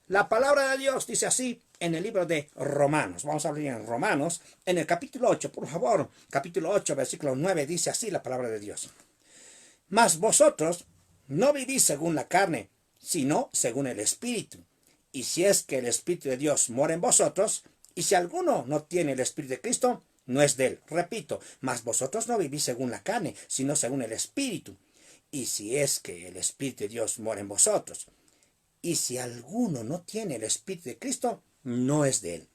La palabra de Dios dice así en el libro de Romanos. Vamos a abrir en Romanos, en el capítulo 8, por favor. Capítulo 8, versículo 9, dice así la palabra de Dios. Mas vosotros no vivís según la carne, sino según el Espíritu. Y si es que el Espíritu de Dios mora en vosotros, y si alguno no tiene el Espíritu de Cristo, no es de él. Repito, mas vosotros no vivís según la carne, sino según el Espíritu. Y si es que el Espíritu de Dios mora en vosotros, y si alguno no tiene el Espíritu de Cristo, no es de él.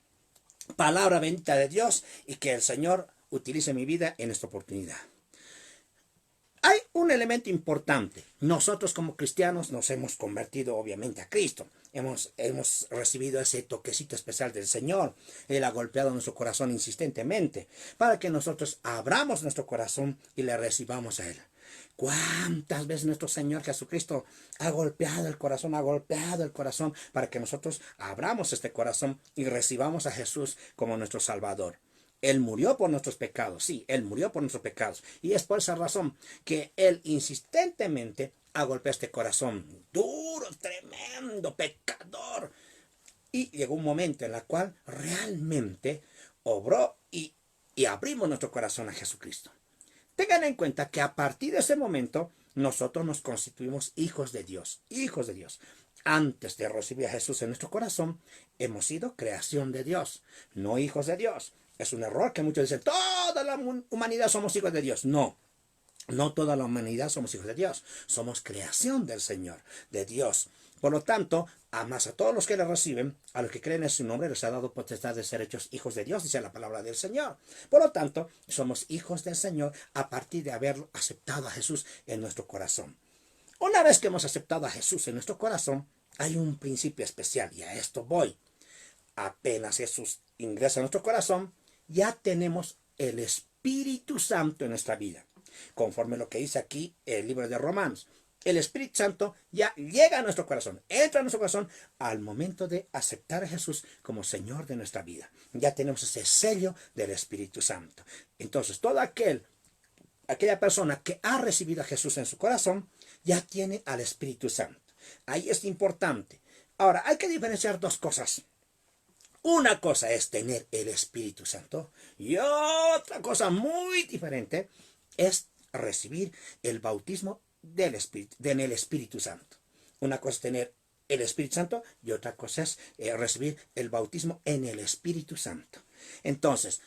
Palabra bendita de Dios, y que el Señor utilice mi vida en esta oportunidad. Hay un elemento importante. Nosotros como cristianos nos hemos convertido obviamente a Cristo. Hemos recibido ese toquecito especial del Señor. Él ha golpeado nuestro corazón insistentemente para que nosotros abramos nuestro corazón y le recibamos a Él. ¿Cuántas veces nuestro Señor Jesucristo ha golpeado el corazón para que nosotros abramos este corazón y recibamos a Jesús como nuestro Salvador? Él murió por nuestros pecados, sí, Él murió por nuestros pecados. Y es por esa razón que Él insistentemente ha golpeado este corazón duro, tremendo, pecador. Y llegó un momento en el cual realmente obró y abrimos nuestro corazón a Jesucristo. Tengan en cuenta que a partir de ese momento nosotros nos constituimos hijos de Dios, hijos de Dios. Antes de recibir a Jesús en nuestro corazón, hemos sido creación de Dios, no hijos de Dios. Es un error que muchos dicen, toda la humanidad somos hijos de Dios. No, no toda la humanidad somos hijos de Dios. Somos creación del Señor, de Dios. Por lo tanto, más a todos los que le reciben, a los que creen en su nombre, les ha dado potestad de ser hechos hijos de Dios, dice la palabra del Señor. Por lo tanto, somos hijos del Señor a partir de haber aceptado a Jesús en nuestro corazón. Una vez que hemos aceptado a Jesús en nuestro corazón, hay un principio especial, y a esto voy. Apenas Jesús ingresa a nuestro corazón, ya tenemos el Espíritu Santo en nuestra vida. Conforme lo que dice aquí el libro de Romanos. El Espíritu Santo ya llega a nuestro corazón, entra a nuestro corazón al momento de aceptar a Jesús como Señor de nuestra vida. Ya tenemos ese sello del Espíritu Santo. Entonces, toda aquella persona que ha recibido a Jesús en su corazón, ya tiene al Espíritu Santo. Ahí es importante. Ahora, hay que diferenciar dos cosas. Una cosa es tener el Espíritu Santo y otra cosa muy diferente es recibir el bautismo en el Espíritu Santo. Una cosa es tener el Espíritu Santo y otra cosa es recibir el bautismo en el Espíritu Santo. Entonces,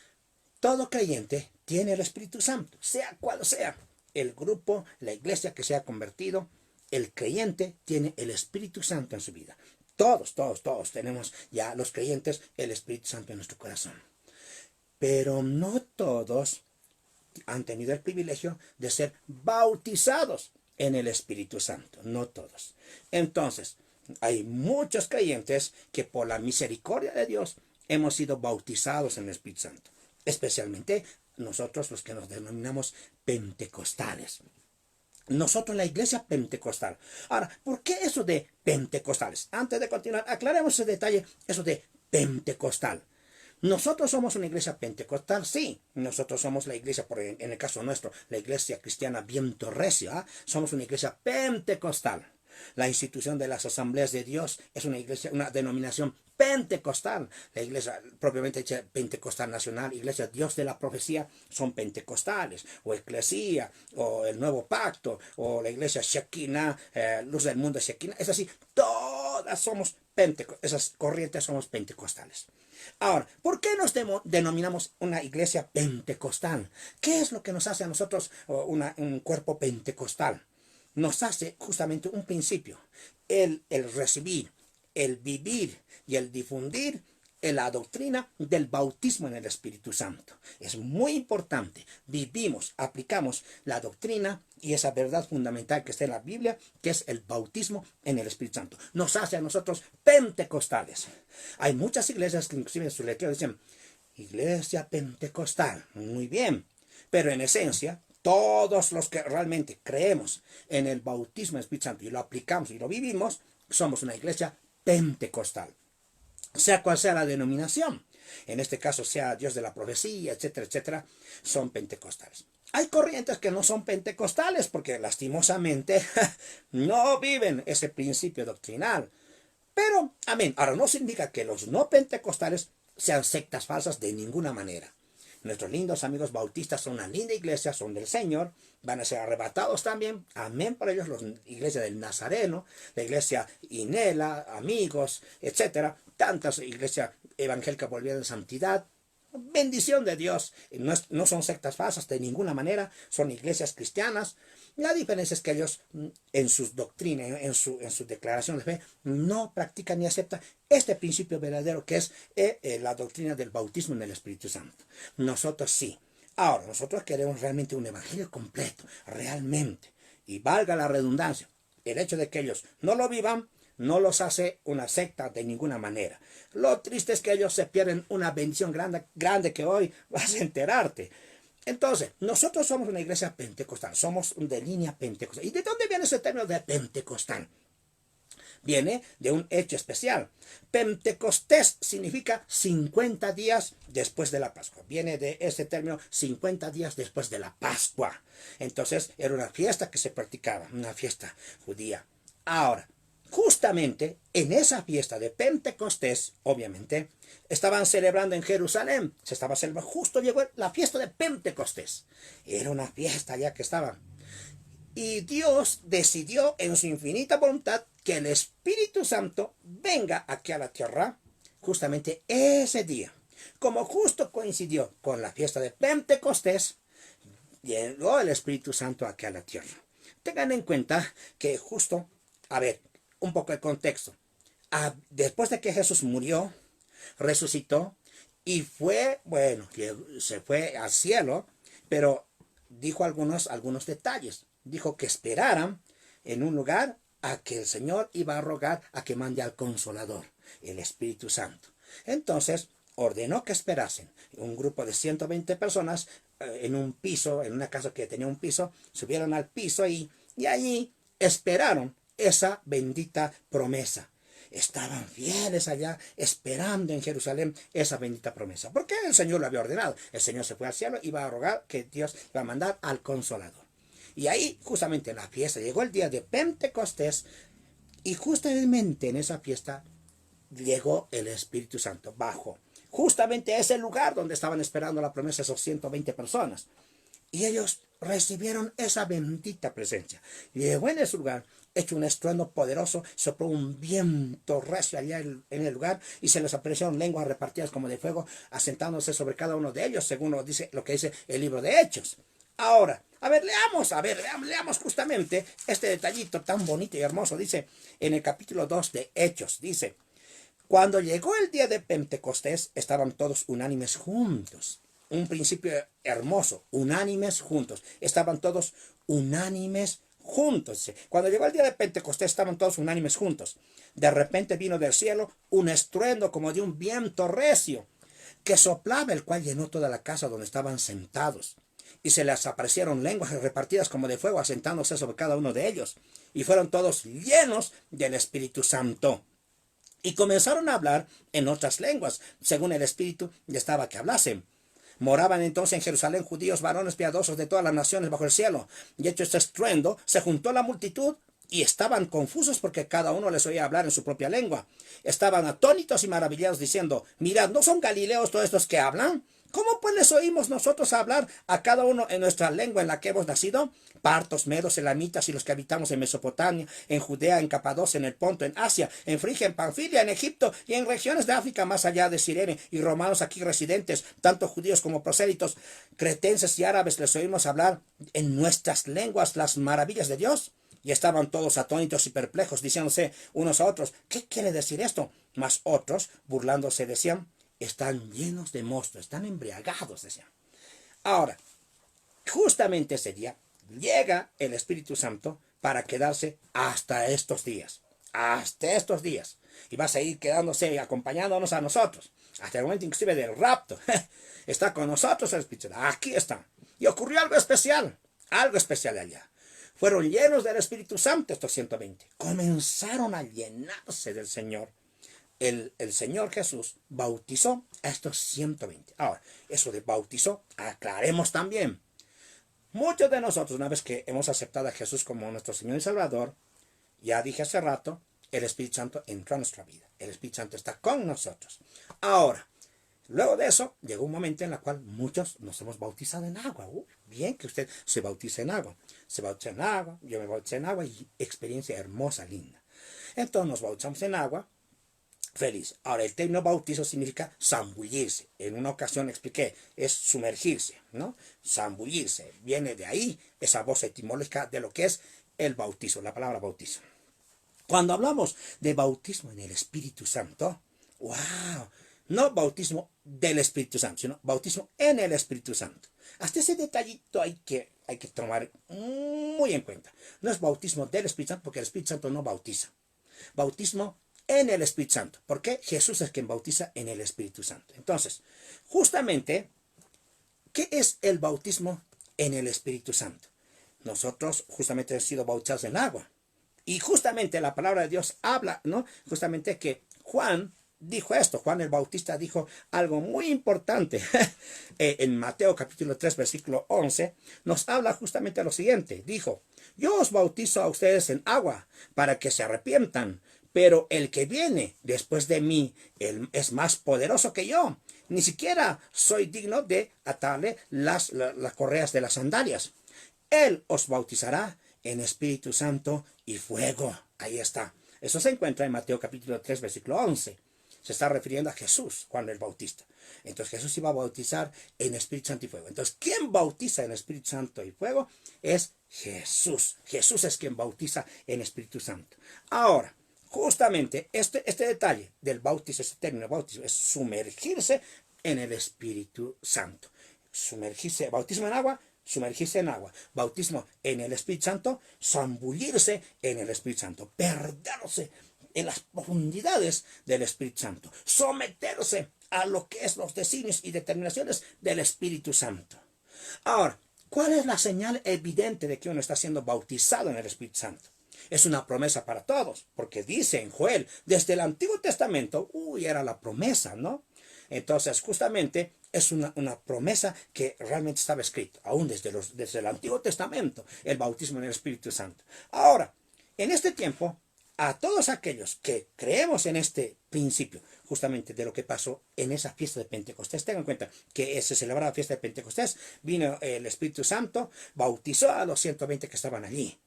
todo creyente tiene el Espíritu Santo, sea cual sea el grupo, la iglesia que se ha convertido, el creyente tiene el Espíritu Santo en su vida. Todos tenemos ya los creyentes el Espíritu Santo en nuestro corazón. Pero no todos han tenido el privilegio de ser bautizados en el Espíritu Santo. No todos. Entonces, hay muchos creyentes que por la misericordia de Dios hemos sido bautizados en el Espíritu Santo. Especialmente nosotros los que nos denominamos pentecostales. Nosotros la iglesia pentecostal. Ahora, ¿por qué eso de pentecostales? Antes de continuar, aclaremos ese detalle, eso de pentecostal. Nosotros somos una iglesia pentecostal, sí. Nosotros somos la iglesia, en el caso nuestro, la iglesia cristiana Viento Recio. Somos una iglesia pentecostal. La institución de las asambleas de Dios es una iglesia, una denominación pentecostal. La iglesia propiamente dicha pentecostal nacional, iglesia Dios de la profecía, son pentecostales, o eclesía, o el nuevo pacto, o la iglesia Shekinah, luz del mundo Shekinah. Es así, todas somos esas corrientes somos pentecostales. Ahora, ¿por qué nos denominamos una iglesia pentecostal? ¿Qué es lo que nos hace a nosotros un cuerpo pentecostal? Nos hace justamente un principio, el recibir, el vivir y el difundir la doctrina del bautismo en el Espíritu Santo. Es muy importante. Vivimos, aplicamos la doctrina y esa verdad fundamental que está en la Biblia, que es el bautismo en el Espíritu Santo. Nos hace a nosotros pentecostales. Hay muchas iglesias que inclusive en su letrero dicen, iglesia pentecostal. Muy bien, pero en esencia, todos los que realmente creemos en el bautismo del Espíritu Santo y lo aplicamos y lo vivimos, somos una iglesia pentecostal. Sea cual sea la denominación, en este caso sea Dios de la profecía, etcétera, etcétera, son pentecostales. Hay corrientes que no son pentecostales porque lastimosamente no viven ese principio doctrinal. Pero, amén, ahora no significa que los no pentecostales sean sectas falsas de ninguna manera. Nuestros lindos amigos bautistas son una linda iglesia, son del Señor, van a ser arrebatados también, amén por ellos, la iglesia del Nazareno, la iglesia Inela, amigos, etcétera, tantas iglesias evangélicas volvieron en santidad. Bendición de Dios, no son sectas falsas de ninguna manera, son iglesias cristianas. La diferencia es que ellos en sus doctrinas, en su declaración de fe, no practican ni aceptan este principio verdadero que es la doctrina del bautismo en el Espíritu Santo. Nosotros sí. Ahora, nosotros queremos realmente un evangelio completo, realmente. Y valga la redundancia, el hecho de que ellos no lo vivan, no los hace una secta de ninguna manera. Lo triste es que ellos se pierden una bendición grande que hoy vas a enterarte. Entonces, nosotros somos una iglesia pentecostal, somos de línea pentecostal. ¿Y de dónde viene ese término de pentecostal? Viene de un hecho especial. Pentecostés significa 50 días después de la Pascua. Viene de ese término 50 días después de la Pascua. Entonces, era una fiesta que se practicaba, una fiesta judía. Ahora, justamente en esa fiesta de Pentecostés, obviamente, estaban celebrando en Jerusalén. Se estaba celebrando, justo llegó la fiesta de Pentecostés. Era una fiesta ya que estaban. Y Dios decidió en su infinita voluntad que el Espíritu Santo venga aquí a la tierra justamente ese día. Como justo coincidió con la fiesta de Pentecostés, llegó el Espíritu Santo aquí a la tierra. Tengan en cuenta que justo, a ver, un poco de contexto. Después de que Jesús murió, resucitó y fue, bueno, se fue al cielo, pero dijo algunos detalles. Dijo que esperaran en un lugar a que el Señor iba a rogar a que mande al Consolador, el Espíritu Santo. Entonces ordenó que esperasen. Un grupo de 120 personas en un piso, en una casa que tenía un piso, subieron al piso y allí esperaron esa bendita promesa. Estaban fieles allá, esperando en Jerusalén esa bendita promesa. Porque el Señor lo había ordenado. El Señor se fue al cielo y iba a rogar que Dios iba a mandar al Consolador. Y ahí, justamente en la fiesta, llegó el día de Pentecostés. Y justamente en esa fiesta llegó el Espíritu Santo. Bajó justamente a ese lugar donde estaban esperando la promesa esos 120 personas. Y ellos recibieron esa bendita presencia. Llegó en ese lugar, hecho un estruendo poderoso, sopló un viento recio allá en el lugar y se les aparecieron lenguas repartidas como de fuego, asentándose sobre cada uno de ellos, según lo que dice el libro de Hechos. Ahora, leamos justamente este detallito tan bonito y hermoso. Dice en el capítulo 2 de Hechos, dice, cuando llegó el día de Pentecostés, estaban todos unánimes juntos. Un principio hermoso, unánimes juntos. Estaban todos unánimes juntos. Cuando llegó el día de Pentecostés, estaban todos unánimes juntos. De repente vino del cielo un estruendo como de un viento recio que soplaba, el cual llenó toda la casa donde estaban sentados. Y se les aparecieron lenguas repartidas como de fuego, asentándose sobre cada uno de ellos. Y fueron todos llenos del Espíritu Santo. Y comenzaron a hablar en otras lenguas, según el Espíritu les estaba que hablasen. Moraban entonces en Jerusalén judíos, varones piadosos de todas las naciones bajo el cielo. Y hecho este estruendo, se juntó la multitud y estaban confusos porque cada uno les oía hablar en su propia lengua. Estaban atónitos y maravillados diciendo, mirad, ¿no son galileos todos estos que hablan? ¿Cómo pues les oímos nosotros hablar a cada uno en nuestra lengua en la que hemos nacido? Partos, medos, elamitas y los que habitamos en Mesopotamia, en Judea, en Capadocia, en el Ponto, en Asia, en Frigia, en Panfilia, en Egipto y en regiones de África más allá de Cirene, y romanos aquí residentes, tanto judíos como prosélitos, cretenses y árabes, les oímos hablar en nuestras lenguas las maravillas de Dios. Y estaban todos atónitos y perplejos, diciéndose unos a otros, ¿qué quiere decir esto? Mas otros, burlándose, decían, están llenos de mosto, están embriagados, decían. Ahora, justamente ese día llega el Espíritu Santo para quedarse hasta estos días. Hasta estos días. Y va a seguir quedándose y acompañándonos a nosotros. Hasta el momento inclusive del rapto. Está con nosotros el Espíritu Santo. Aquí está. Y ocurrió algo especial. Algo especial allá. Fueron llenos del Espíritu Santo estos 120. Comenzaron a llenarse del Señor. El Señor Jesús bautizó a estos 120. Ahora, eso de bautizó, aclaremos también. Muchos de nosotros, una vez que hemos aceptado a Jesús como nuestro Señor y Salvador, ya dije hace rato, el Espíritu Santo entró a nuestra vida. El Espíritu Santo está con nosotros. Ahora, luego de eso, llegó un momento en el cual muchos nos hemos bautizado en agua. Bien que usted se bautice en agua. Se bautiza en agua, yo me bauticé en agua y experiencia hermosa, linda. Entonces nos bautizamos en agua, feliz. Ahora, el término bautizo significa zambullirse. En una ocasión expliqué, es sumergirse, ¿no? Zambullirse. Viene de ahí esa voz etimológica de lo que es el bautizo, la palabra bautizo. Cuando hablamos de bautismo en el Espíritu Santo, wow, no bautismo del Espíritu Santo, sino bautismo en el Espíritu Santo. Hasta ese detallito hay que tomar muy en cuenta. No es bautismo del Espíritu Santo porque el Espíritu Santo no bautiza. Bautismo en el Espíritu Santo. Porque Jesús es quien bautiza en el Espíritu Santo. Entonces, justamente, ¿qué es el bautismo en el Espíritu Santo? Nosotros justamente hemos sido bautizados en agua. Y justamente la palabra de Dios habla, ¿no? Justamente que Juan dijo esto. Juan el Bautista dijo algo muy importante. En Mateo capítulo 3, versículo 11, nos habla justamente lo siguiente. Dijo, yo os bautizo a ustedes en agua para que se arrepientan. Pero el que viene después de mí, él es más poderoso que yo. Ni siquiera soy digno de atarle las correas de las sandalias. Él os bautizará en Espíritu Santo y fuego. Ahí está. Eso se encuentra en Mateo capítulo 3, versículo 11. Se está refiriendo a Jesús, Juan el Bautista. Entonces Jesús iba a bautizar en Espíritu Santo y fuego. Entonces, ¿quién bautiza en Espíritu Santo y fuego? Es Jesús. Jesús es quien bautiza en Espíritu Santo. Ahora, justamente este detalle del bautismo, este término bautismo, es sumergirse en el Espíritu Santo. Sumergirse, bautismo en agua, sumergirse en agua, bautismo en el Espíritu Santo, zambullirse en el Espíritu Santo, perderse en las profundidades del Espíritu Santo, someterse a lo que es los designios y determinaciones del Espíritu Santo. Ahora, ¿cuál es la señal evidente de que uno está siendo bautizado en el Espíritu Santo? Es una promesa para todos, porque dice en Joel, desde el Antiguo Testamento, era la promesa, ¿no? Entonces, justamente, es una promesa que realmente estaba escrita, aún desde el Antiguo Testamento, el bautismo en el Espíritu Santo. Ahora, en este tiempo, a todos aquellos que creemos en este principio, justamente de lo que pasó en esa fiesta de Pentecostés, tengan en cuenta que se celebraba la fiesta de Pentecostés, vino el Espíritu Santo, bautizó a los 120 que estaban allí.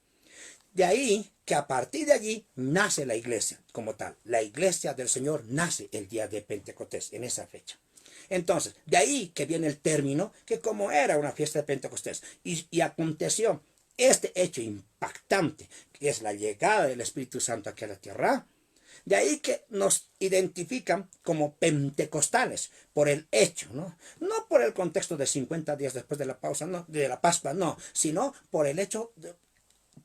De ahí que a partir de allí nace la iglesia como tal. La iglesia del Señor nace el día de Pentecostés, en esa fecha. Entonces, de ahí que viene el término, que como era una fiesta de Pentecostés, y aconteció este hecho impactante, que es la llegada del Espíritu Santo aquí a la tierra, de ahí que nos identifican como pentecostales por el hecho, ¿no? No por el contexto de 50 días después de la pausa, no, de la Pascua, no, sino por el hecho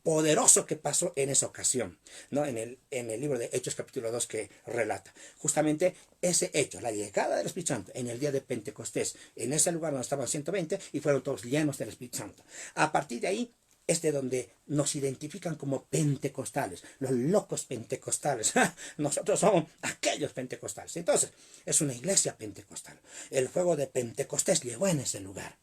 poderoso que pasó en esa ocasión, ¿no? En el libro de Hechos capítulo 2 que relata justamente ese hecho, la llegada del Espíritu Santo en el día de Pentecostés, en ese lugar donde estaban 120 y fueron todos llenos del Espíritu Santo. A partir de ahí es de donde nos identifican como pentecostales, los locos pentecostales. Nosotros somos aquellos pentecostales. Entonces, es una iglesia pentecostal. El fuego de Pentecostés llegó en ese lugar.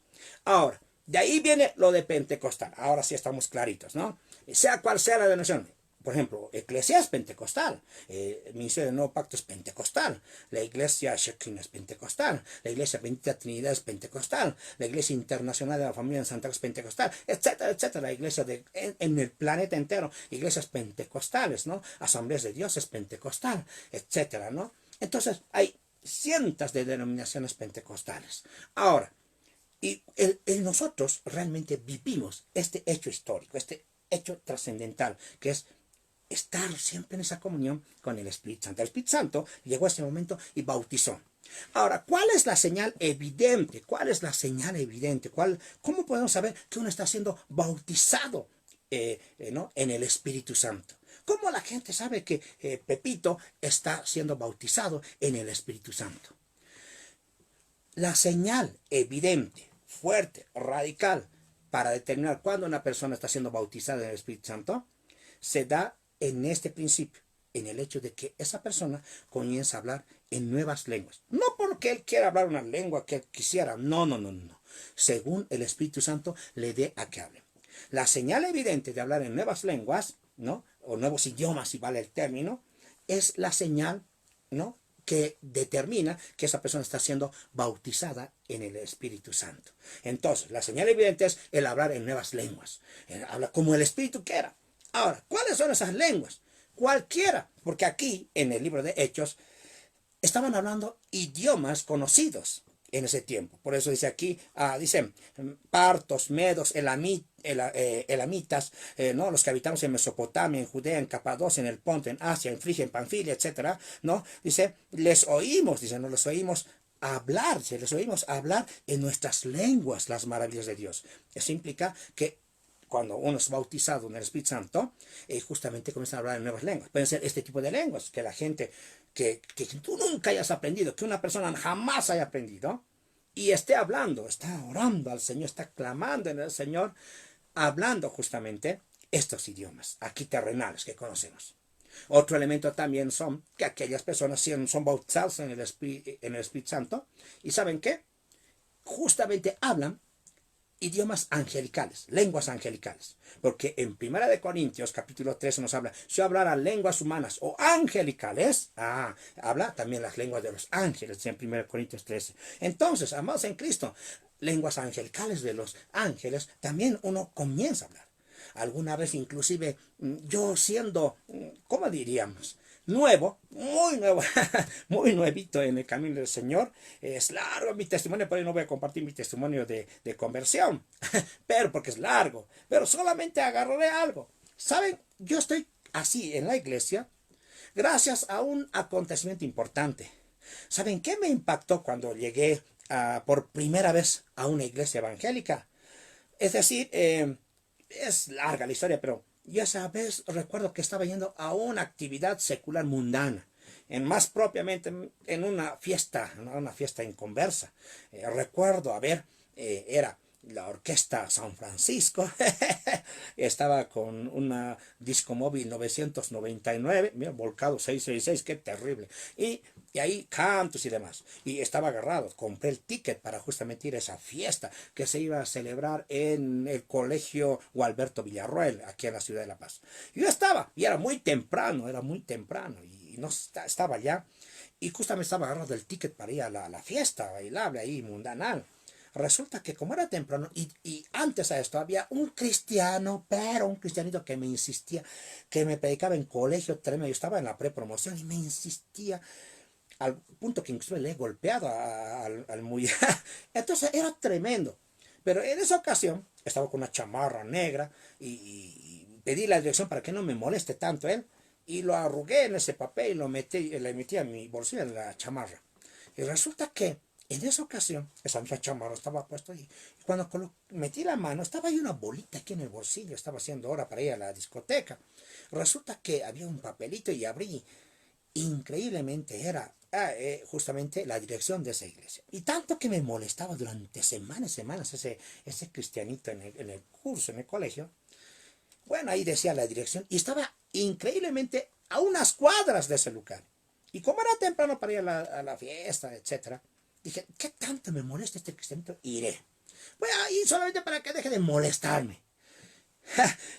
Ahora, de ahí viene lo de pentecostal. Ahora sí estamos claritos, ¿no? Sea cual sea la denominación. Por ejemplo, Eclesia es pentecostal. El Ministerio del Nuevo Pacto es pentecostal. La Iglesia Shekinah es pentecostal. La Iglesia Bendita Trinidad es pentecostal. La Iglesia Internacional de la Familia en Santa Cruz es pentecostal, etcétera, etcétera. La Iglesia en el planeta entero, iglesias pentecostales, ¿no? Asambleas de Dios es pentecostal, etcétera, ¿no? Entonces, hay cientos de denominaciones pentecostales. Ahora, y nosotros realmente vivimos este hecho histórico, este hecho trascendental, que es estar siempre en esa comunión con el Espíritu Santo. El Espíritu Santo llegó a ese momento y bautizó. Ahora, ¿cuál es la señal evidente? ¿Cuál es la señal evidente? ¿Cómo podemos saber que uno está siendo bautizado ¿no? en el Espíritu Santo? ¿Cómo la gente sabe que Pepito está siendo bautizado en el Espíritu Santo? La señal evidente, fuerte, radical, para determinar cuándo una persona está siendo bautizada en el Espíritu Santo, se da en este principio, en el hecho de que esa persona comienza a hablar en nuevas lenguas. No porque él quiera hablar una lengua que él quisiera, no, no, no, no. según el Espíritu Santo le dé a que hable. La señal evidente de hablar en nuevas lenguas, ¿no? O nuevos idiomas, si vale el término, es la señal, ¿no?, que determina que esa persona está siendo bautizada en el Espíritu Santo. Entonces, la señal evidente es el hablar en nuevas lenguas. Habla como el Espíritu quiera. Ahora, ¿cuáles son esas lenguas? Cualquiera, porque aquí, en el libro de Hechos, estaban hablando idiomas conocidos en ese tiempo. Por eso dice aquí, dicen, partos, medos, elamitas, ¿no? Los que habitamos en Mesopotamia, en Judea, en Capadocia, en el Ponto, en Asia, en Frigia, en Panfilia, etcétera, ¿no? Dice, dice, no les oímos hablar, les oímos hablar en nuestras lenguas las maravillas de Dios. Eso implica que cuando uno es bautizado en el Espíritu Santo, justamente comienzan a hablar en nuevas lenguas. Pueden ser este tipo de lenguas que la gente, que tú nunca hayas aprendido, que una persona jamás haya aprendido, y esté hablando, está orando al Señor, está clamando en el Señor, hablando justamente estos idiomas, aquí terrenales que conocemos. Otro elemento también son que aquellas personas son bautizadas en el Espíritu Santo, y ¿saben qué? Justamente hablan idiomas angelicales, lenguas angelicales. Porque en 1 Corintios capítulo 13 nos habla, si hablara lenguas humanas o angelicales, habla también las lenguas de los ángeles en 1 Corintios 13. Entonces, amados en Cristo, lenguas angelicales de los ángeles, también uno comienza a hablar. Alguna vez inclusive yo siendo, ¿cómo diríamos?, nuevo, muy nuevo, muy nuevito en el camino del Señor. Es largo mi testimonio, por ahí no voy a compartir mi testimonio de conversión, pero porque es largo, pero solamente agarraré algo. ¿Saben? Yo estoy así en la iglesia gracias a un acontecimiento importante. ¿Saben qué me impactó cuando llegué por primera vez a una iglesia evangélica? Es decir, es larga la historia, pero yo esa vez recuerdo que estaba yendo a una actividad secular mundana, más propiamente en una fiesta, ¿no?, una fiesta en conversa. Recuerdo, era la orquesta San Francisco, estaba con una disco móvil 999, mira, volcado 666, qué terrible, y ahí cantos y demás, y estaba agarrado, compré el ticket para justamente ir a esa fiesta que se iba a celebrar en el colegio Gualberto Villarroel, aquí en la ciudad de La Paz. Yo estaba, y era muy temprano, y no estaba allá, y justamente estaba agarrado el ticket para ir a la fiesta bailable ahí, mundanal. Resulta que como era temprano, y antes a esto había un cristiano, pero un cristianito que me insistía, que me predicaba en colegio tremendo. Yo estaba en la prepromoción y me insistía, al punto que incluso le he golpeado al muy... Entonces era tremendo. Pero en esa ocasión estaba con una chamarra negra y pedí la dirección para que no me moleste tanto él. Y lo arrugué en ese papel y le metí a mi bolsillo en la chamarra. Y resulta que en esa ocasión, esa misma chamarra estaba puesto ahí. Y cuando metí la mano, estaba ahí una bolita aquí en el bolsillo. Estaba haciendo hora para ir a la discoteca. Resulta que había un papelito y abrí. Increíblemente era justamente la dirección de esa iglesia. Y tanto que me molestaba durante semanas, ese cristianito en el curso, en el colegio. Bueno, ahí decía la dirección y estaba increíblemente a unas cuadras de ese lugar. Y como era temprano para ir a la fiesta, etcétera, dije, ¿qué tanto me molesta este cristianito? Iré. Voy a ir solamente para que deje de molestarme.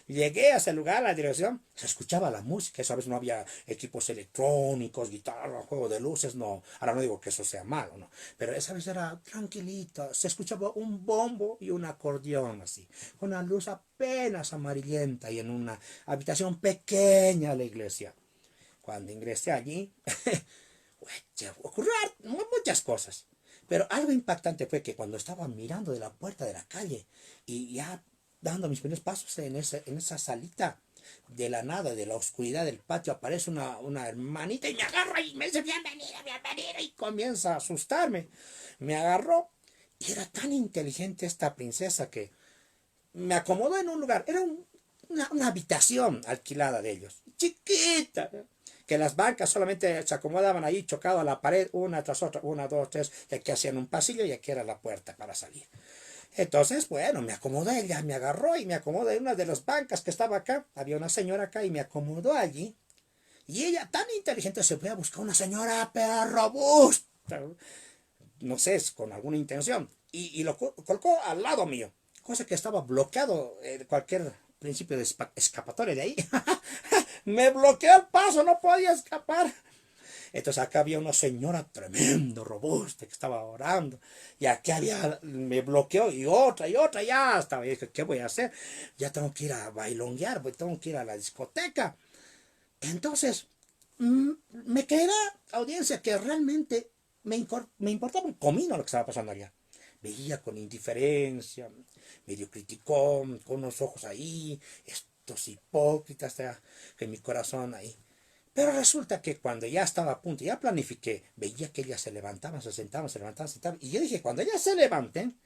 Llegué a ese lugar, a la dirección, se escuchaba la música. Esa vez no había equipos electrónicos, guitarra, juego de luces, no. Ahora no digo que eso sea malo, no. Pero esa vez era tranquilito. Se escuchaba un bombo y un acordeón así, con una luz apenas amarillenta y en una habitación pequeña de la iglesia. Cuando ingresé allí, ocurrieron muchas cosas. Pero algo impactante fue que cuando estaba mirando de la puerta de la calle y ya dando mis primeros pasos en esa salita, de la nada, de la oscuridad del patio, aparece una hermanita y me agarra y me dice, bienvenida, bienvenida, y comienza a asustarme. Me agarró y era tan inteligente esta princesa que me acomodó en un lugar. Era una habitación alquilada de ellos, chiquita, que las bancas solamente se acomodaban ahí chocado a la pared, una tras otra, una, dos, tres, y aquí hacían un pasillo y aquí era la puerta para salir. Entonces, bueno, me acomodó ella, me agarró y me acomodó en una de las bancas que estaba acá. Había una señora acá y me acomodó allí. Y ella, tan inteligente, se fue a buscar una señora pero robusta. No sé, con alguna intención. y lo colocó al lado mío, cosa que estaba bloqueado cualquier principio de escapatoria de ahí. Me bloqueó el paso, no podía escapar. Entonces acá había una señora tremendo, robusta, que estaba orando. Y aquí había, me bloqueó y otra, ya estaba. Y dije, ¿qué voy a hacer? Ya tengo que ir a bailonguear, pues tengo que ir a la discoteca. Entonces, me creerá, audiencia, que realmente me importaba un comino lo que estaba pasando allá. Veía con indiferencia, medio criticón, con unos ojos ahí, estos hipócritas, en mi corazón ahí. Pero resulta que cuando ya estaba a punto, ya planifiqué, veía que ellas se levantaban, se sentaban, se levantaban, se sentaban. Y yo dije, cuando ellas se levanten,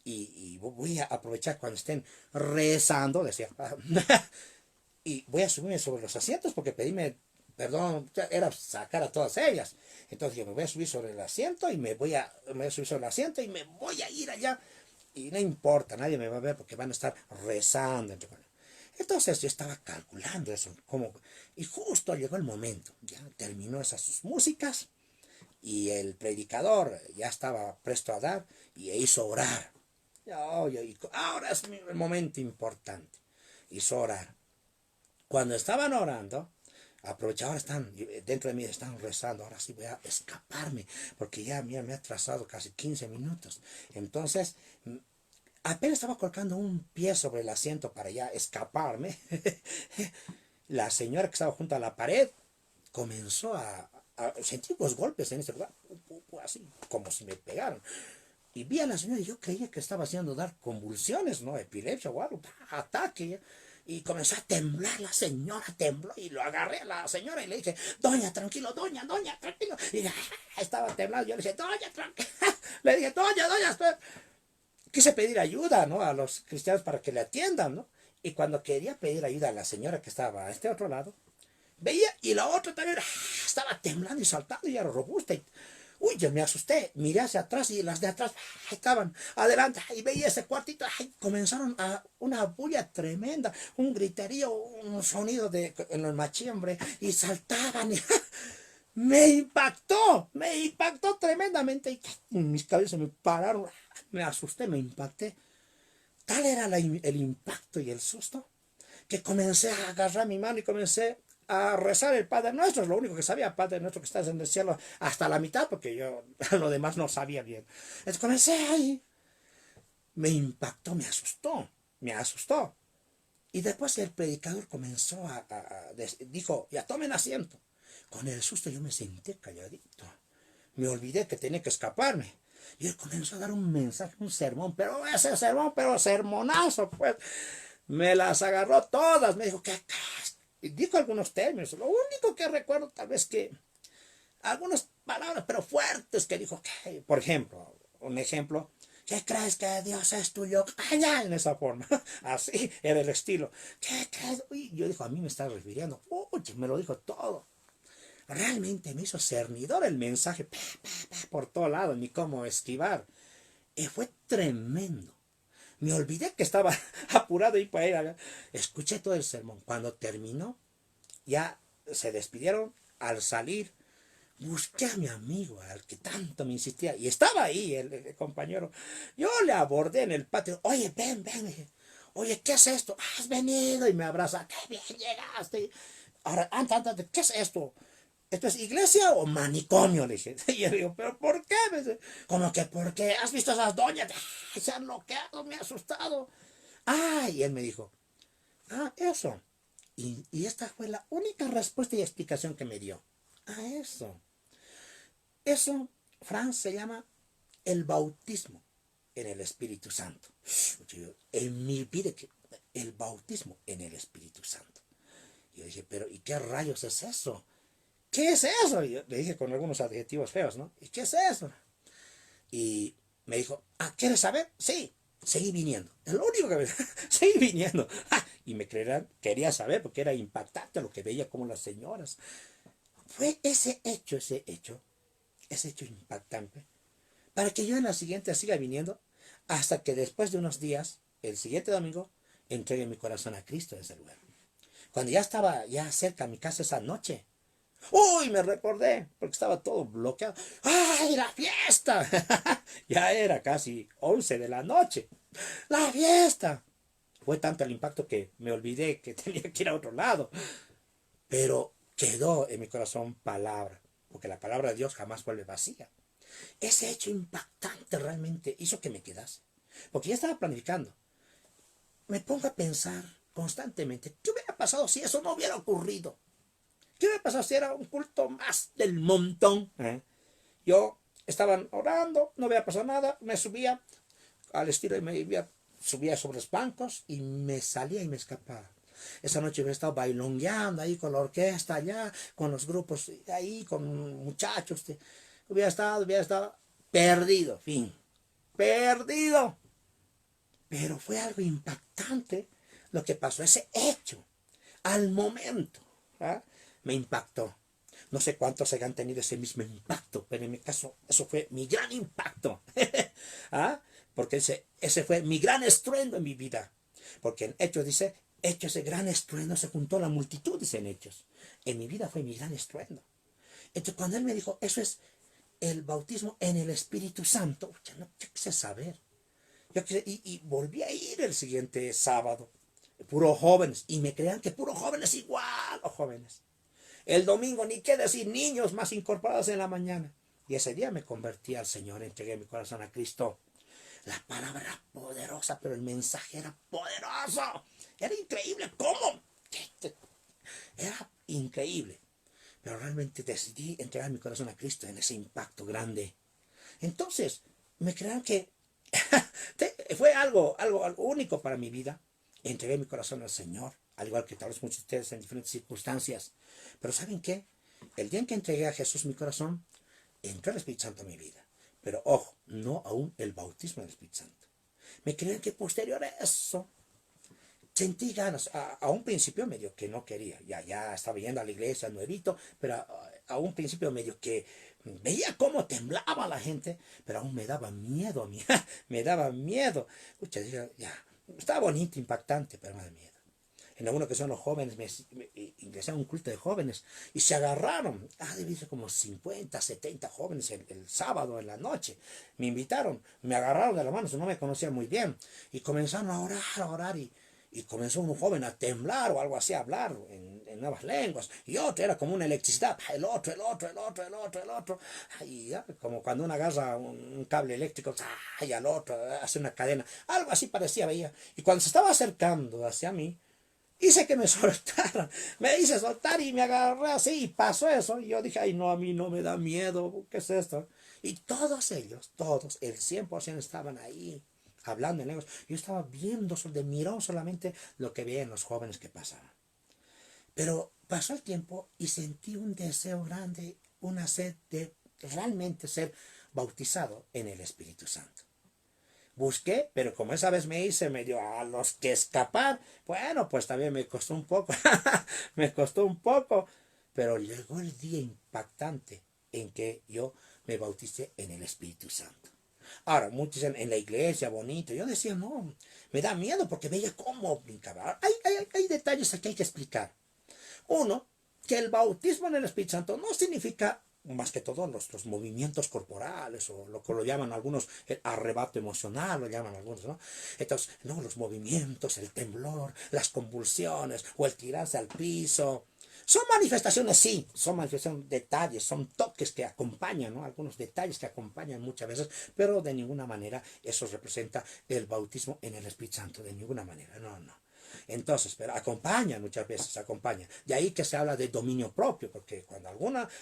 y voy a aprovechar cuando estén rezando, decía, y voy a subirme sobre los asientos porque pedíme, perdón, era sacar a todas ellas. Entonces yo me voy a subir sobre el asiento y me voy a subir sobre el asiento y me voy a ir allá. Y no importa, nadie me va a ver porque van a estar rezando. Entonces yo estaba calculando eso, como, y justo llegó el momento, ya terminó esas sus músicas y el predicador ya estaba presto a dar y hizo orar. Ahora es el momento importante. Hizo orar. Cuando estaban orando, aproveché, ahora están, dentro de mí están rezando, ahora sí voy a escaparme, porque ya mira, me ha atrasado casi 15 minutos. Entonces, apenas estaba colocando un pie sobre el asiento para ya escaparme. La señora que estaba junto a la pared comenzó a sentir los golpes en ese lugar, así como si me pegaron. Y vi a la señora y yo creía que estaba haciendo dar convulsiones, ¿no? Epilepsia o algo, ataque. Y comenzó a temblar, la señora tembló y lo agarré a la señora y le dije, doña, tranquilo, doña, tranquilo. Y estaba temblando, yo le dije, doña, tranquilo. Le dije, doña, espera. Quise pedir ayuda, ¿no? A los cristianos para que le atiendan, ¿no? Y cuando quería pedir ayuda a la señora que estaba a este otro lado, veía y la otra también estaba temblando y saltando y era robusta. Uy, yo me asusté, miré hacia atrás y las de atrás estaban adelante y veía ese cuartito. Comenzaron a una bulla tremenda, un griterío, un sonido en el machimbre y saltaban. Y, me impactó tremendamente y mis cabezas se me pararon, me asusté, me impacté. Tal era el impacto y el susto que comencé a agarrar mi mano y comencé a rezar el Padre Nuestro. Es lo único que sabía, Padre Nuestro que estás en el cielo, hasta la mitad, porque yo lo demás no sabía bien. Entonces comencé ahí. Me impactó, me asustó. Y después el predicador comenzó dijo, ya tomen asiento. Con el susto yo me senté calladito. Me olvidé que tenía que escaparme. Y él comenzó a dar un mensaje, un sermón, pero ese sermón, pero sermonazo, pues. Me las agarró todas, me dijo que dijo algunos términos. Lo único que recuerdo tal vez que algunas palabras, pero fuertes, que dijo que, por ejemplo, un ejemplo, ¿qué crees que Dios es tuyo? Allá en esa forma, así era el estilo. ¿Qué crees? Uy, yo dijo, a mí me está refiriendo. Uy, me lo dijo todo. Realmente me hizo cernidor el mensaje, por todo lado, ni cómo esquivar. Y fue tremendo. Me olvidé que estaba apurado y para ir. Escuché todo el sermón. Cuando terminó, ya se despidieron. Al salir, busqué a mi amigo, al que tanto me insistía. Y estaba ahí el compañero. Yo le abordé en el patio. Oye, ven. Oye, ¿qué es esto? Has venido y me abraza. ¡Qué bien llegaste! Ahora, antes, ¿qué es esto? ¿Esto es iglesia o manicomio? Le dije. Y yo digo, ¿pero por qué? Me dice, como que porque has visto a esas doñas. Se han bloqueado, me ha asustado. Y él me dijo, eso. Y esta fue la única respuesta y explicación que me dio. Eso. Eso, Franz, se llama el bautismo en el Espíritu Santo. En mi vida, el bautismo en el Espíritu Santo. Y yo dije, pero ¿y qué rayos es eso? ¿Qué es eso? Y yo le dije con algunos adjetivos feos, ¿no? ¿Y qué es eso? Y me dijo, ¿quieres saber? Sí, seguí viniendo. Es lo único que me seguí viniendo. Y me creerán, quería saber porque era impactante lo que veía como las señoras. Fue ese hecho impactante, para que yo en la siguiente siga viniendo hasta que después de unos días, el siguiente domingo, entregue mi corazón a Cristo en ese lugar. Cuando ya estaba ya cerca a mi casa esa noche, Uy, me recordé, porque estaba todo bloqueado. ¡Ay, la fiesta! Ya era casi 11 de la noche. ¡La fiesta! Fue tanto el impacto que me olvidé que tenía que ir a otro lado. Pero quedó en mi corazón palabra, porque la palabra de Dios jamás vuelve vacía. Ese hecho impactante realmente hizo que me quedase. Porque ya estaba planificando. Me pongo a pensar constantemente, ¿qué hubiera pasado si eso no hubiera ocurrido? ¿Qué hubiera pasado si era un culto más del montón? Yo estaba orando, no había pasado nada, me subía al estilo y subía sobre los bancos y me salía y me escapaba. Esa noche hubiera estado bailongueando ahí con la orquesta allá, con los grupos ahí, con muchachos. Hubiera estado perdido, fin, perdido. Pero fue algo impactante lo que pasó, ese hecho, al momento. ¿Ah? Me impactó. No sé cuántos hayan tenido ese mismo impacto, pero en mi caso eso fue mi gran impacto. ¿Ah? Porque ese fue mi gran estruendo en mi vida. Porque en Hechos dice, Hechos, ese gran estruendo se juntó la multitud, dice en Hechos. En mi vida fue mi gran estruendo. Entonces cuando él me dijo, eso es el bautismo en el Espíritu Santo, yo quise saber. Y volví a ir el siguiente sábado. Puros jóvenes. Y me crean que puros jóvenes igual, los jóvenes. El domingo, ni qué decir, niños más incorporados en la mañana. Y ese día me convertí al Señor, entregué mi corazón a Cristo. La palabra era poderosa, pero el mensaje era poderoso. Era increíble. ¿Cómo? Era increíble. Pero realmente decidí entregar mi corazón a Cristo en ese impacto grande. Entonces, me crean que fue algo único para mi vida. Entregué mi corazón al Señor, al igual que tal vez muchos de ustedes en diferentes circunstancias. Pero ¿saben qué? El día en que entregué a Jesús mi corazón, entró el Espíritu Santo en mi vida. Pero ojo, no aún el bautismo del Espíritu Santo. Me creían que posterior a eso, sentí ganas. A un principio medio que no quería. Ya estaba yendo a la iglesia, nuevito, pero a un principio medio que veía cómo temblaba la gente, pero aún me daba miedo a mí. Me daba miedo. Escucha, ya, estaba bonito, impactante, pero me da miedo. En alguna ocasión los jóvenes me ingresé a un culto de jóvenes y se agarraron. Debe ser como 50, 70 jóvenes el sábado en la noche. Me invitaron, me agarraron de la mano, no me conocían muy bien. Y comenzaron a orar y comenzó un joven a temblar o algo así, a hablar en nuevas lenguas. Y otro era como una electricidad. El otro, el otro, el otro, el otro, el otro. Y ya, como cuando uno agarra un cable eléctrico, y al otro hace una cadena. Algo así parecía, veía. Y cuando se estaba acercando hacia mí, hice que me soltaran. Me hice soltar y me agarré así y pasó eso. Y yo dije, ay, no, a mí no me da miedo. ¿Qué es esto? Y todos ellos, todos, el 100% estaban ahí hablando en lenguas. Yo estaba viendo, miró solamente lo que veían los jóvenes que pasaban. Pero pasó el tiempo y sentí un deseo grande, una sed de realmente ser bautizado en el Espíritu Santo. Busqué, pero como esa vez me hice medio a los que escapar, bueno, pues también me costó un poco, me costó un poco, pero llegó el día impactante en que yo me bauticé en el Espíritu Santo. Ahora, muchos en la iglesia, bonito, yo decía, no, me da miedo porque veía cómo brincaba. Hay detalles aquí que hay que explicar. Uno, que el bautismo en el Espíritu Santo no significa más que todo los movimientos corporales, o lo que lo llaman algunos, el arrebato emocional, lo llaman algunos, ¿no? Entonces, no, los movimientos, el temblor, las convulsiones, o el tirarse al piso. Son manifestaciones, sí, son manifestaciones, detalles, son toques que acompañan, ¿no? Algunos detalles que acompañan muchas veces, pero de ninguna manera eso representa el bautismo en el Espíritu Santo, de ninguna manera, no, no. Entonces, pero acompañan muchas veces, acompañan. De ahí que se habla de dominio propio, porque cuando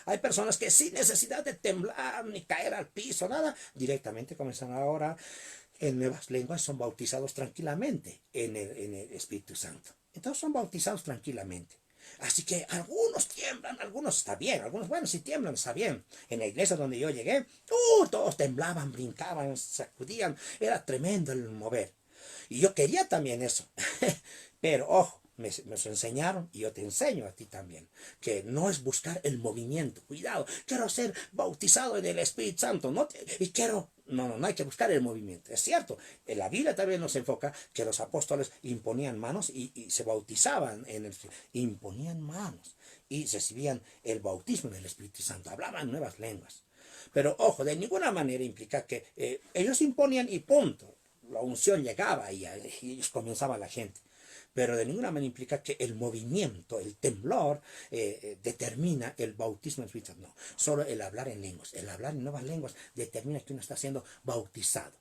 hay personas que sin necesidad de temblar ni caer al piso, nada, directamente comienzan a orar en nuevas lenguas, son bautizados tranquilamente en el Espíritu Santo. Entonces son bautizados tranquilamente. Así que algunos tiemblan, algunos está bien, algunos, bueno, si tiemblan está bien. En la iglesia donde yo llegué, todos temblaban, brincaban, sacudían, era tremendo el mover. Y yo quería también eso. Pero, ojo, me enseñaron y yo te enseño a ti también, que no es buscar el movimiento. Cuidado, quiero ser bautizado en el Espíritu Santo, ¿no? Y quiero No hay que buscar el movimiento. Es cierto, en la Biblia también nos enfoca que los apóstoles imponían manos y se bautizaban, imponían manos y recibían el bautismo del Espíritu Santo, hablaban nuevas lenguas. Pero ojo, de ninguna manera implica que ellos imponían y punto. La unción llegaba y ellos comenzaban la gente. Pero de ninguna manera implica que el movimiento, el temblor, determina el bautismo en Espíritu Santo. No, solo el hablar en lenguas, el hablar en nuevas lenguas determina que uno está siendo bautizado.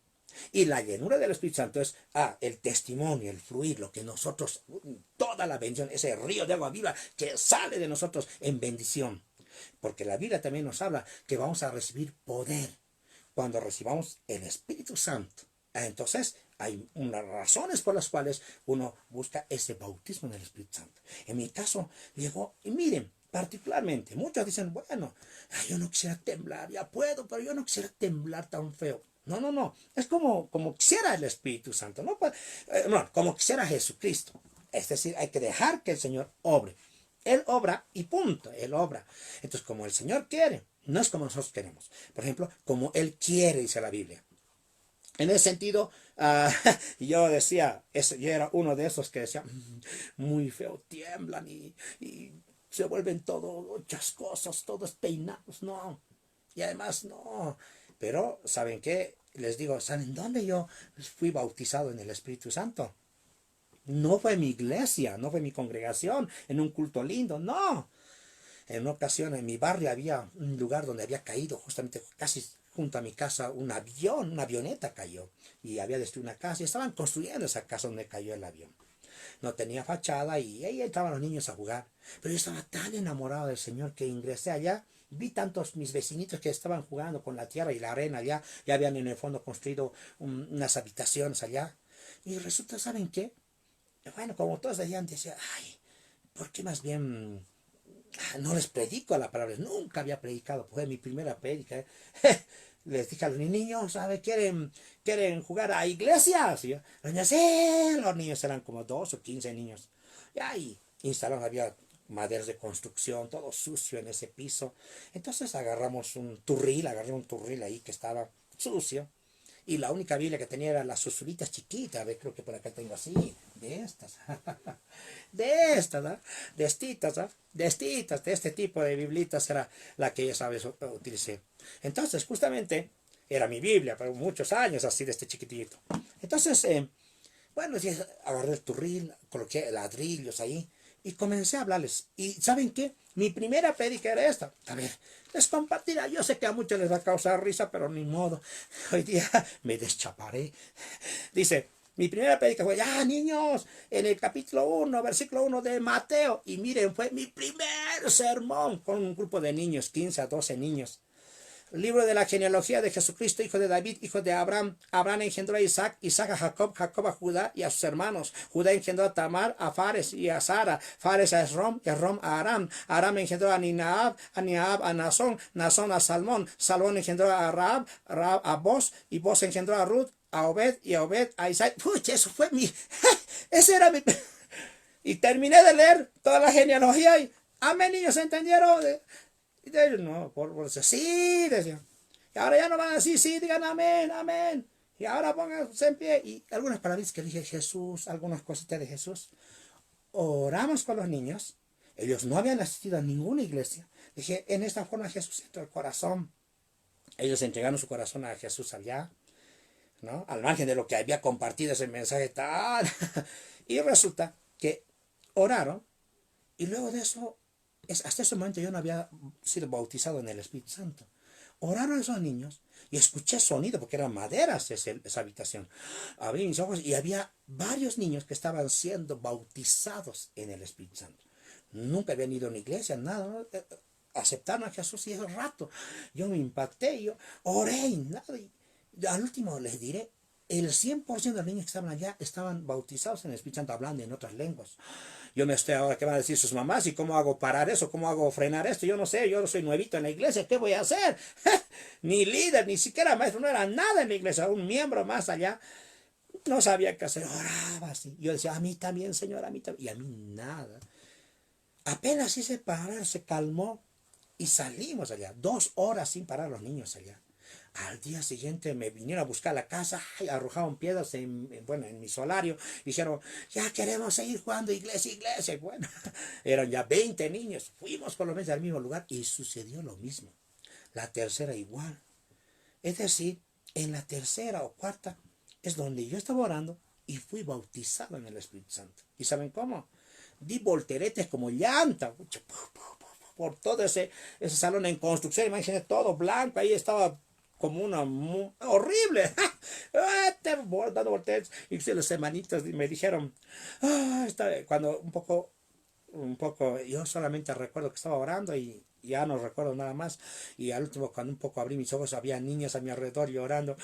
Y la llenura del Espíritu Santo es el testimonio, el fluir, lo que nosotros, toda la bendición, ese río de agua viva que sale de nosotros en bendición. Porque la Biblia también nos habla que vamos a recibir poder cuando recibamos el Espíritu Santo. Entonces, hay unas razones por las cuales uno busca ese bautismo en el Espíritu Santo. En mi caso, llegó, y miren, particularmente, muchos dicen, bueno, yo no quisiera temblar, ya puedo, pero yo no quisiera temblar tan feo. No, es como quisiera el Espíritu Santo, no, como quisiera Jesucristo. Es decir, hay que dejar que el Señor obre. Él obra y punto, Él obra. Entonces, como el Señor quiere, no es como nosotros queremos. Por ejemplo, como Él quiere, dice la Biblia. En ese sentido, yo decía, yo era uno de esos que decía, muy feo, tiemblan y se vuelven todo chascosos, todos peinados, no. Y además, no. Pero, ¿saben qué? Les digo, ¿saben dónde yo fui bautizado en el Espíritu Santo? No fue mi iglesia, no fue mi congregación, en un culto lindo, no. En una ocasión en mi barrio había un lugar donde había caído justamente casi junto a mi casa un avión, una avioneta cayó y había destruido una casa y estaban construyendo esa casa donde cayó el avión. No tenía fachada y ahí estaban los niños a jugar. Pero yo estaba tan enamorado del Señor que ingresé allá. Vi tantos mis vecinitos que estaban jugando con la tierra y la arena allá. Ya habían en el fondo construido unas habitaciones allá. Y resulta, ¿saben qué? Bueno, como todos decían, decía, ay, ¿por qué más bien no les predico la palabra? Nunca había predicado, fue mi primera predica. Les dije a los niños, ¿sabe? ¿Quieren jugar a iglesias? Y yo, los niños, sí, los niños eran como 2 o 15 niños. Y ahí instalaron, había maderas de construcción, todo sucio en ese piso. Entonces agarré un turril ahí que estaba sucio. Y la única Biblia que tenía era las susuritas chiquitas, creo que por acá tengo así, de estas, de estas, ¿no? De estitas, ¿no? De estitas, de este tipo de biblitas era la que ya sabes utilicé. Entonces, justamente, era mi Biblia, pero muchos años así de este chiquitito. Entonces, bueno, agarré el turril, coloqué ladrillos ahí y comencé a hablarles. ¿Y saben qué? Mi primera prédica era esta. A ver, les compartirá. Yo sé que a muchos les va a causar risa, pero ni modo. Hoy día me deschaparé. Dice, mi primera prédica fue, ya niños, en el capítulo 1, versículo 1 de Mateo. Y miren, fue mi primer sermón con un grupo de niños, 15 a 12 niños. Libro de la genealogía de Jesucristo, hijo de David, hijo de Abraham. Abraham engendró a Isaac, Isaac a Jacob, Jacob a Judá y a sus hermanos. Judá engendró a Tamar, a Fares y a Sara, Fares a Esrom y Esrom a Aram. Aram engendró a Ninahab, a Nazón, Nazón a Salmón. Salmón engendró a Rahab, Rahab a Boz y Boz engendró a Ruth, a Obed y a Obed a Isaac. Pucha, eso fue ese era mi... Y terminé de leer toda la genealogía y... Amén, niños, ¿se entendieron? Y ellos, no, por eso, sí, decían. Y ahora ya no van a decir, sí, digan amén, amén. Y ahora pónganse en pie. Y algunas palabras que dije Jesús, algunas cositas de Jesús. Oramos con los niños. Ellos no habían asistido a ninguna iglesia. Dije, en esta forma Jesús entró al corazón. Ellos entregaron su corazón a Jesús allá, ¿no? Al margen de lo que había compartido ese mensaje tal. Y resulta que oraron. Y luego de eso, hasta ese momento yo no había sido bautizado en el Espíritu Santo. Oraron esos niños y escuché sonido porque eran maderas esa habitación. Abrí mis ojos y había varios niños que estaban siendo bautizados en el Espíritu Santo. Nunca habían ido a una iglesia, nada, ¿no? Aceptaron a Jesús y ese rato yo me impacté, yo oré y nada. Y al último les diré, el 100% de los niños que estaban allá estaban bautizados en el Espíritu Santo, hablando en otras lenguas. Yo no estoy ahora, ¿qué van a decir sus mamás? ¿Y cómo hago parar eso? ¿Cómo hago frenar esto? Yo no sé, yo soy nuevito en la iglesia, ¿qué voy a hacer? Ni líder, ni siquiera maestro, no era nada en la iglesia, un miembro más allá. No sabía qué hacer, oraba así. Yo decía, a mí también, Señor, a mí también. Y a mí nada. Apenas hice parar, se calmó y salimos allá. 2 horas sin parar los niños allá. Al día siguiente me vinieron a buscar a la casa, y arrojaron piedras bueno, en mi solario. Dijeron, ya queremos seguir jugando iglesia, iglesia. Bueno, eran ya 20 niños. Fuimos por lo menos al mismo lugar y sucedió lo mismo. La tercera igual. Es decir, en la tercera o cuarta es donde yo estaba orando y fui bautizado en el Espíritu Santo. ¿Y saben cómo? Di volteretes como llanta por todo ese salón en construcción. Imagínense todo blanco, ahí estaba como una horrible, dando volteretes. Y los hermanitos me dijeron, cuando un poco, yo solamente recuerdo que estaba orando y ya no recuerdo nada más. Y al último, cuando un poco abrí mis ojos, había niños a mi alrededor llorando.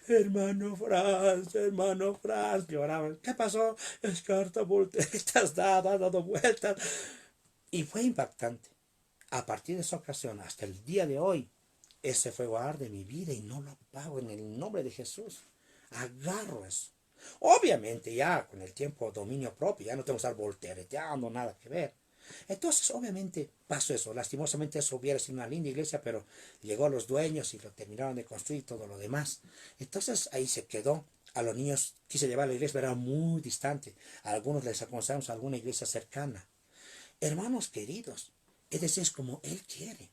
Hermano Franz, lloraban. ¿Qué pasó? Es que ahorita estás dando vueltas. Y fue impactante. A partir de esa ocasión, hasta el día de hoy, ese fuego arde en mi vida y no lo apago en el nombre de Jesús. Agarro eso. Obviamente ya con el tiempo dominio propio, ya no tengo que estar voltereteando, nada que ver. Entonces obviamente pasó eso. Lastimosamente eso hubiera sido una linda iglesia, pero llegó los dueños y lo terminaron de construir y todo lo demás. Entonces ahí se quedó. A los niños quise llevar a la iglesia, pero era muy distante. A algunos les aconsejamos a alguna iglesia cercana. Hermanos queridos, es decir, es como Él quiere.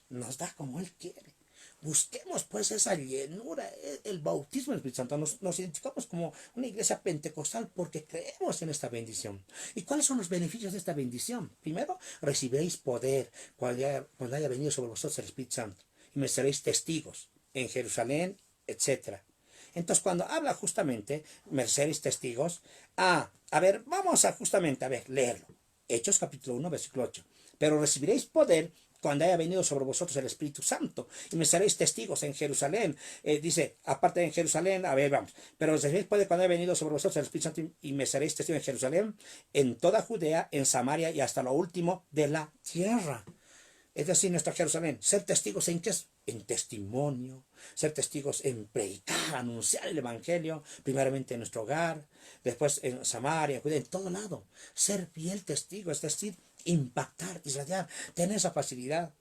Nos da como Él quiere. Busquemos pues esa llenura, el bautismo del Espíritu Santo. Nos identificamos como una iglesia pentecostal porque creemos en esta bendición. ¿Y cuáles son los beneficios de esta bendición? Primero, recibiréis poder cuando haya venido sobre vosotros el Espíritu Santo. Y me seréis testigos en Jerusalén, etc. Entonces, cuando habla justamente, me seréis testigos, a ver, vamos a justamente, a ver, leerlo. Hechos capítulo 1, versículo 8. Pero recibiréis poder cuando haya venido sobre vosotros el Espíritu Santo, y me seréis testigos en Jerusalén. Dice, aparte de en Jerusalén, a ver, vamos, pero recibiréis poder cuando haya venido sobre vosotros el Espíritu Santo, y me seréis testigos en Jerusalén, en toda Judea, en Samaria y hasta lo último de la tierra. Es decir, nuestra Jerusalén, ser testigos en qué es, en testimonio, ser testigos en predicar, anunciar el Evangelio, primeramente en nuestro hogar, después en Samaria, en todo lado, ser fiel testigo, es decir, impactar, irradiar, tener esa facilidad.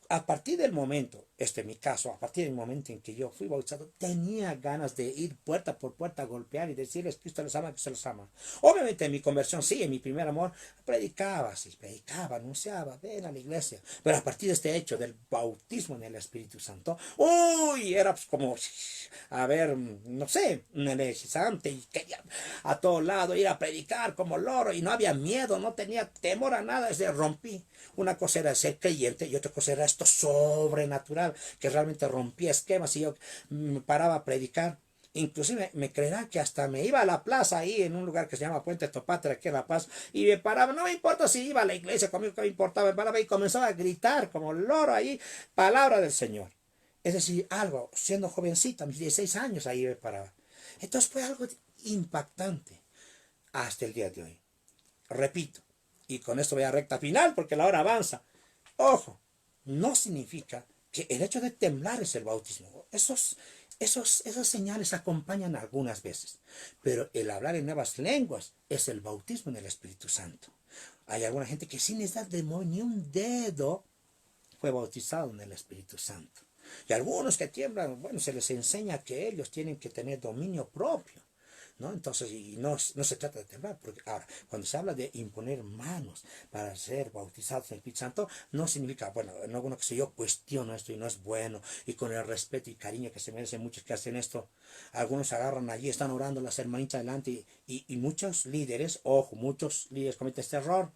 A partir del momento, en mi caso, a partir del momento en que yo fui bautizado, tenía ganas de ir puerta por puerta a golpear y decirles que Cristo los ama, que se los ama. Obviamente en mi conversión, sí, en mi primer amor, predicaba, anunciaba, ven a la iglesia. Pero a partir de este hecho del bautismo en el Espíritu Santo, uy, era pues como, a ver, no sé, un energizante y quería a todo lado ir a predicar como loro y no había miedo, no tenía temor a nada, es de rompí. Una cosa era ser creyente y otra cosa era esto sobrenatural, que realmente rompía esquemas y yo me paraba a predicar. Inclusive me creerán que hasta me iba a la plaza ahí en un lugar que se llama Puente Topatra, aquí en La Paz, y me paraba, no me importa si iba a la iglesia conmigo, que me importaba, me paraba y comenzaba a gritar como loro ahí, palabra del Señor. Es decir, algo, siendo jovencita, a mis 16 años ahí me paraba. Entonces fue algo impactante hasta el día de hoy. Repito, y con esto voy a recta final porque la hora avanza. Ojo, no significa que el hecho de temblar es el bautismo. Esas señales acompañan algunas veces, pero el hablar en nuevas lenguas es el bautismo en el Espíritu Santo. Hay alguna gente que sin necesidad de mover ni un dedo fue bautizado en el Espíritu Santo. Y algunos que tiemblan, bueno, se les enseña que ellos tienen que tener dominio propio, ¿no? Entonces, y no se trata de temblar, porque ahora, cuando se habla de imponer manos para ser bautizados en el Espíritu Santo, no significa, bueno, no alguno que se yo cuestiono esto y no es bueno, y con el respeto y cariño que se merecen muchos que hacen esto, algunos agarran allí, están orando las hermanitas delante, y muchos líderes, ojo, muchos líderes cometen este error,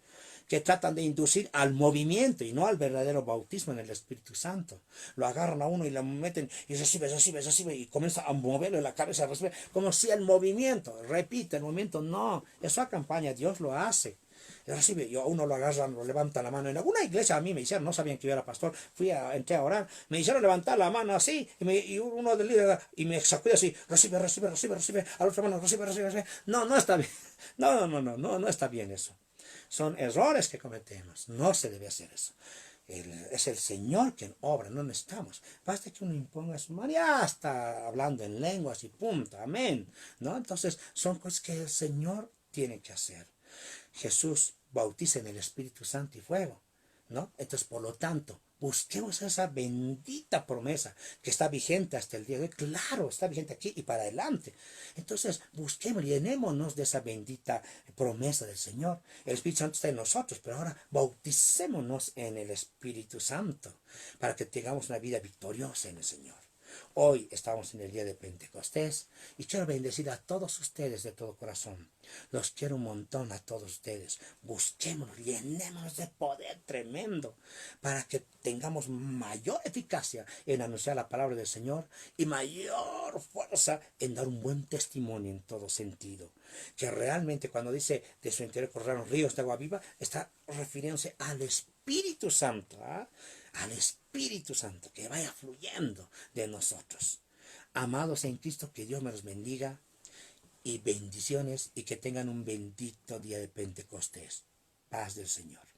que tratan de inducir al movimiento y no al verdadero bautismo en el Espíritu Santo. Lo agarran a uno y lo meten y recibe, y comienza a moverlo en la cabeza, recibe, como si el movimiento, repite, el movimiento no, eso campaña, Dios lo hace. Recibe, yo a uno lo agarran, lo levantan la mano. En alguna iglesia a mí me hicieron, no sabían que yo era pastor, entré a orar, me hicieron levantar la mano así, y uno del líder, y me sacude así, recibe, a la otra mano, recibe. No, no está bien. No está bien eso. Son errores que cometemos. No se debe hacer eso. Es el Señor quien obra, no necesitamos. Basta que uno imponga su mano, ya está hablando en lenguas y punto, amén. ¿No? Entonces son cosas que el Señor tiene que hacer. Jesús bautiza en el Espíritu Santo y fuego. ¿no? Entonces, por lo tanto, busquemos esa bendita promesa que está vigente hasta el día de hoy. Claro, está vigente aquí y para adelante. Entonces, busquemos, llenémonos de esa bendita promesa del Señor. El Espíritu Santo está en nosotros, pero ahora bauticémonos en el Espíritu Santo para que tengamos una vida victoriosa en el Señor. Hoy estamos en el día de Pentecostés y quiero bendecir a todos ustedes de todo corazón. Los quiero un montón a todos ustedes. Busquémonos, llenémonos de poder tremendo para que tengamos mayor eficacia en anunciar la palabra del Señor y mayor fuerza en dar un buen testimonio en todo sentido. Que realmente cuando dice de su interior correrán ríos de agua viva, está refiriéndose al Espíritu Santo, ¿ah? Al Espíritu Santo, que vaya fluyendo de nosotros. Amados en Cristo, que Dios me los bendiga y bendiciones y que tengan un bendito día de Pentecostés. Paz del Señor.